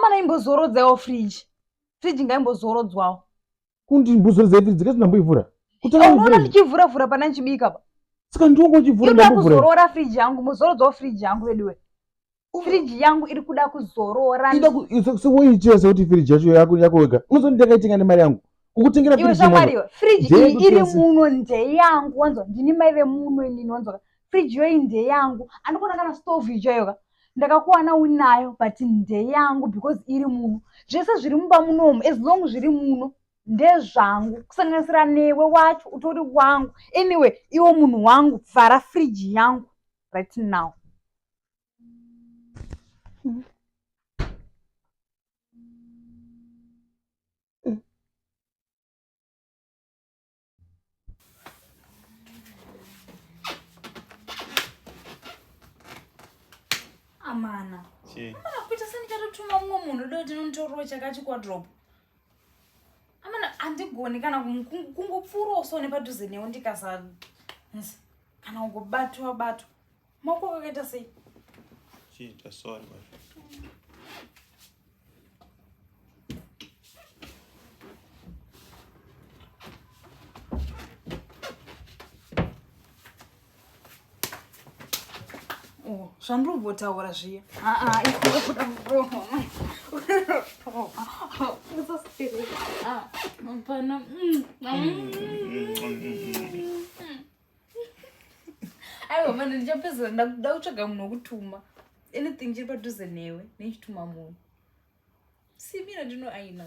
mana imbozorodzaiwo friji ngaimbozorodzwawo. Kuti imbozorodza friji kasinamboivhura. Unoona ndichivhura pana ndichibika pa. Saka ndongo chivhura ndambovhura. Kuzorora friji yangu, muzorodzawo friji yangu veduwe. Friji yangu iri kuda kuzorora. Sewoiitira sekuti friji yacho yako wega. Unozoti ndakaitenga nemari yangu. Kukutengera friji. Iwe shamwariwe, friji iyi iri muno ndeyangu, wanzwa ndini mai vemuno inini, wanzwa. Friji yo ndeyangu, andikona kana stove ichoyo. Ndakakuwana unayo but ndeyangu because iri muno. Zvese zviri mumba munomu as long zviri muno ndezvangu, kusanganisira newe wacho utori wangu. Anyway, iwo munhu wangu, vhara friji yangu right now. Amana. Amana kuita sani chatotuma mumwe munhu doti ndinotorowa chakachi kwadrop. Amana andigoni kana kungopfuura usone padhuze newo ndikasa kana kungobatwa. Maoko akaita sei? Chita sorry but. Oh, zvandinobotaura zviya. Ikokuda muromo. Pana. Aiwa mani ndichapedzera ndakuda kutsvaga munhu wokutuma. Anything chiri padhuze newe nechituma munhu. Simira ndino aina.